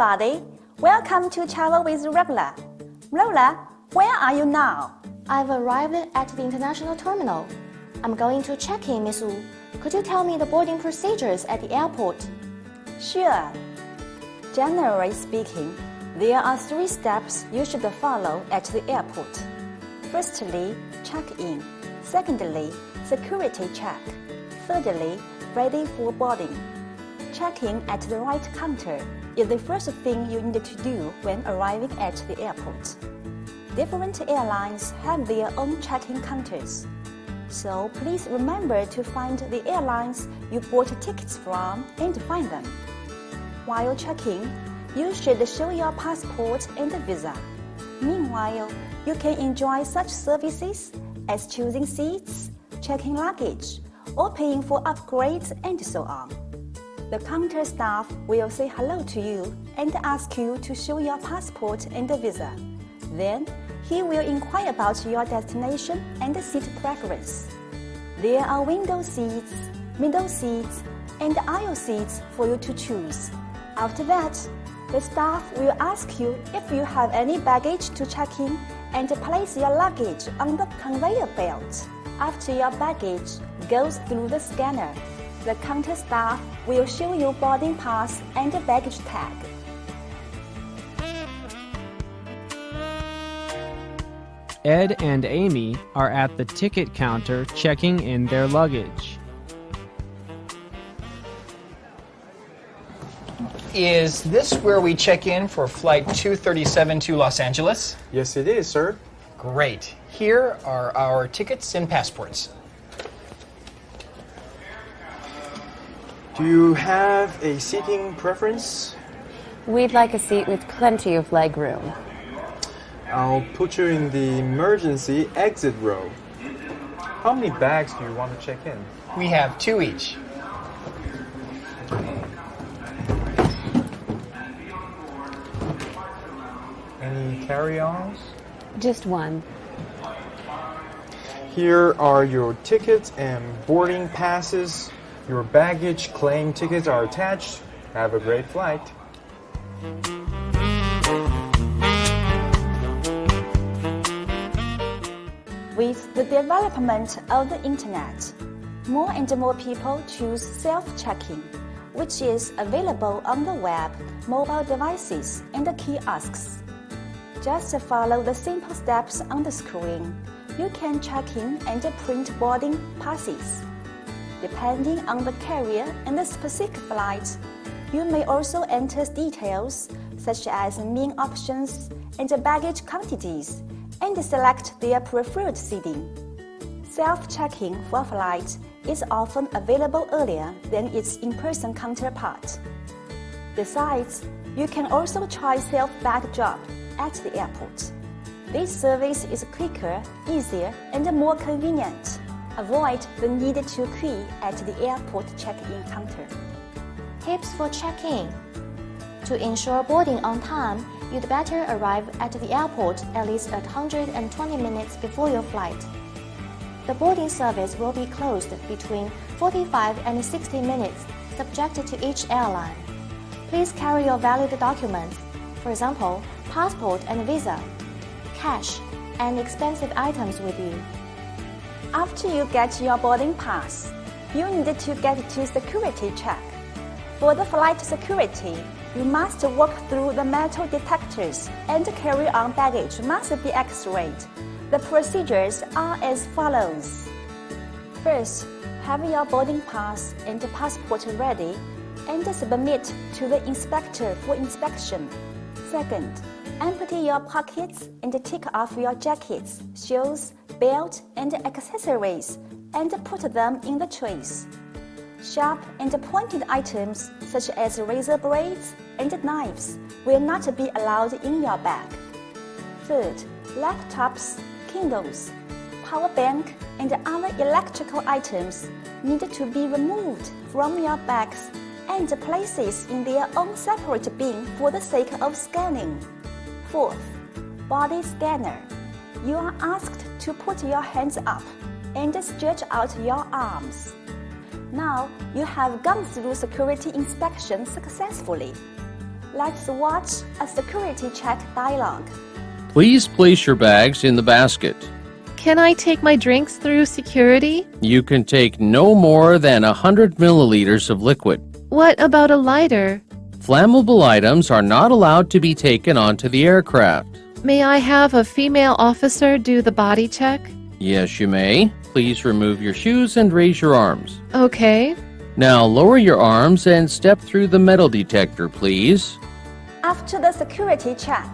everybody. Welcome to Travel with Rola. Rola, where are you now? I've arrived at the international terminal. I'm going to check in, Miss Wu. Could you tell me the boarding procedures at the airport? Sure. Generally speaking, there are 3 steps you should follow at the airport. Firstly, check-in. Secondly, security check. Thirdly, ready for boarding. Checking at the right counter is the first thing you need to do when arriving at the airport. Different airlines have their own check-in counters, so please remember to find the airlines you bought tickets from and find them. While checking, you should show your passport and visa. Meanwhile, you can enjoy such services as choosing seats, checking luggage, or paying for upgrades and so on. The counter staff will say hello to you and ask you to show your passport and visa. Then, he will inquire about your destination and seat preference. There are window seats, middle seats, and aisle seats for you to choose. After that, the staff will ask you if you have any baggage to check in and place your luggage on the conveyor belt. After your baggage goes through the scanner, the counter staff will show you boarding pass and baggage tag. Ed and Amy are at the ticket counter checking in their luggage. Is this where we check in for Flight 237 to Los Angeles? Yes, it is, sir. Great. Here are our tickets and passports. Do you have a seating preference? We'd like a seat with plenty of leg room. I'll put you in the emergency exit row. How many bags do you want to check in? We have 2 each. Any carry-ons? Just one. Here are your tickets and boarding passes. Your baggage claim tickets are attached. Have a great flight. With the development of the internet, more and more people choose self-checking, which is available on the web, mobile devices, and kiosks. Just follow the simple steps on the screen. You can check in and print boarding passes. Depending on the carrier and the specific flight, you may also enter details such as mean options and baggage quantities and select their preferred seating. Self-checking for a flight is often available earlier than its in-person counterpart. Besides, you can also try self-bag drop at the airport. This service is quicker, easier, and more convenient. Avoid the need to queue at the airport check-in counter. Tips for check-in. To ensure boarding on time, you'd better arrive at the airport at least 120 minutes before your flight. The boarding service will be closed between 45 and 60 minutes, subject to each airline. Please carry your valid documents, for example, passport and visa, cash, and expensive items with you. After you get your boarding pass, you need to get to security check. For the flight security, you must walk through the metal detectors and carry-on baggage must be X-rayed. The procedures are as follows. First, have your boarding pass and passport ready and submit to the inspector for inspection. Second, empty your pockets and take off your jackets, shoes, belt, and accessories and put them in the trays. Sharp and pointed items such as razor blades and knives will not be allowed in your bag. Third, laptops, Kindles, power bank, and other electrical items need to be removed from your bags and places in their own separate bin for the sake of scanning. Fourth, body scanner. You are asked to put your hands up and stretch out your arms. Now you have gone through security inspection successfully. Let's watch a security check dialogue. Please place your bags in the basket. Can I take my drinks through security? You can take no more than 100 milliliters of liquid. What about a lighter? Flammable items are not allowed to be taken onto the aircraft. May I have a female officer do the body check? Yes, you may. Please remove your shoes and raise your arms. Okay. Now lower your arms and step through the metal detector, please. After the security check,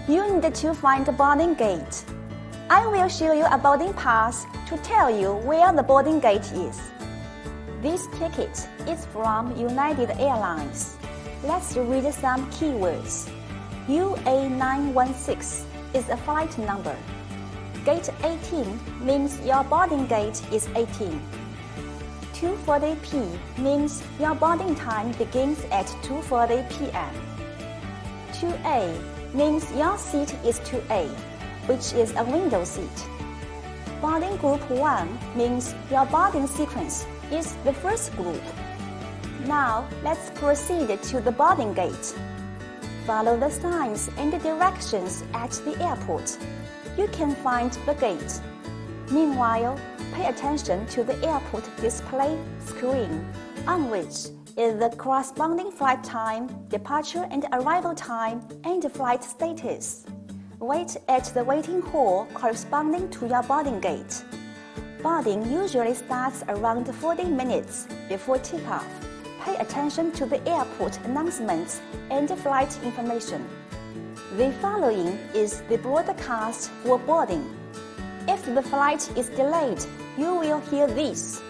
you need to find the boarding gate. I will show you a boarding pass to tell you where the boarding gate is. This ticket is from United Airlines. Let's read some keywords. UA916 is a flight number. Gate 18 means your boarding gate is 18. 2:40 means your boarding time begins at 2:40 p.m. 2A means your seat is 2A, which is a window seat. Boarding group 1 means your boarding sequence is the first group. Now, let's proceed to the boarding gate. Follow the signs and directions at the airport. You can find the gate. Meanwhile, pay attention to the airport display screen, on which is the corresponding flight time, departure and arrival time, and flight status. Wait at the waiting hall corresponding to your boarding gate. Boarding usually starts around 40 minutes before takeoff. Pay attention to the airport announcements and flight information. The following is the broadcast for boarding. If the flight is delayed, you will hear this.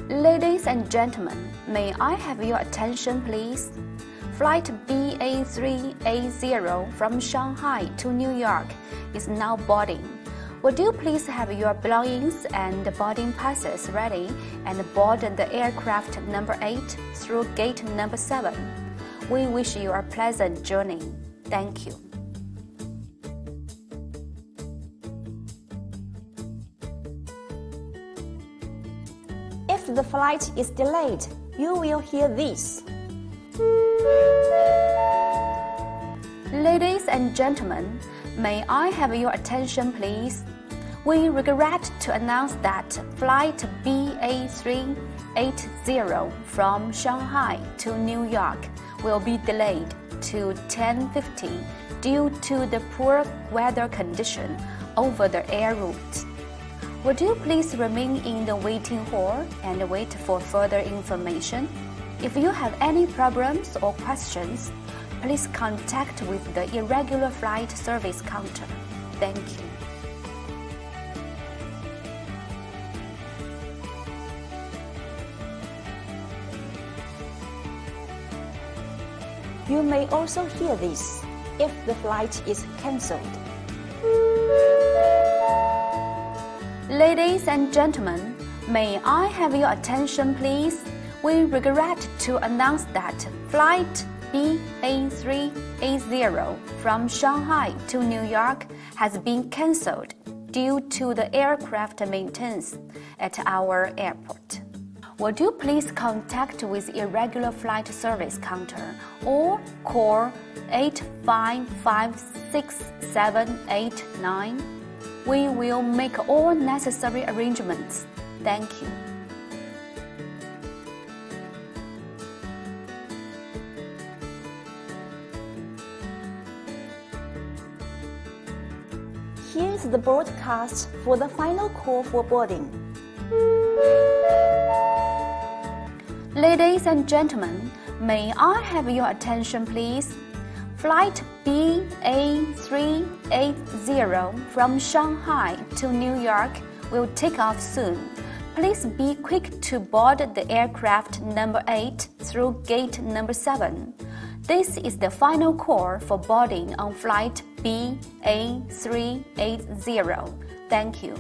Ladies and gentlemen, may I have your attention please? Flight BA380 from Shanghai to New York is now boarding. Would you please have your belongings and boarding passes ready and board the aircraft number 8 through gate number 7? We wish you a pleasant journey. Thank you. If the flight is delayed, you will hear this. Ladies and gentlemen, may I have your attention please? We regret to announce that flight BA380 from Shanghai to New York will be delayed to 10:50 due to the poor weather condition over the air route. Would you please remain in the waiting hall and wait for further information? If you have any problems or questions, please contact with the irregular flight service counter. Thank you. You may also hear this if the flight is cancelled. Ladies and gentlemen, may I have your attention please? We regret to announce that flight BA380 from Shanghai to New York has been cancelled due to the aircraft maintenance at our airport. Would you please contact with irregular flight service counter or call 8556789? We will make all necessary arrangements. Thank you. Here's the broadcast for the final call for boarding. Ladies and gentlemen, may I have your attention please? Flight BA380 from Shanghai to New York will take off soon. Please be quick to board the aircraft number 8 through gate number 7. This is the final call for boarding on flight BA380. Thank you.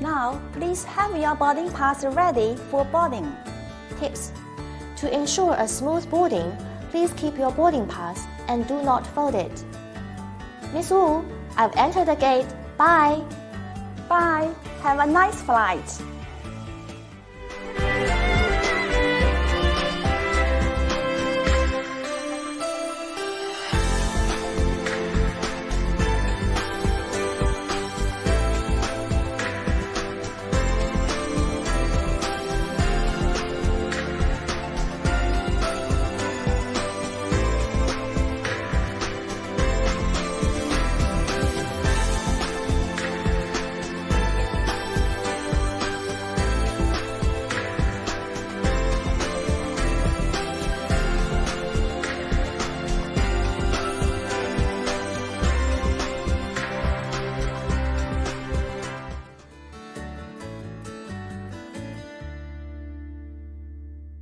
Now, please have your boarding pass ready for boarding. Tips. To ensure a smooth boarding, please keep your boarding pass and do not fold it. Miss Wu, I've entered the gate. Bye. Bye. Have a nice flight.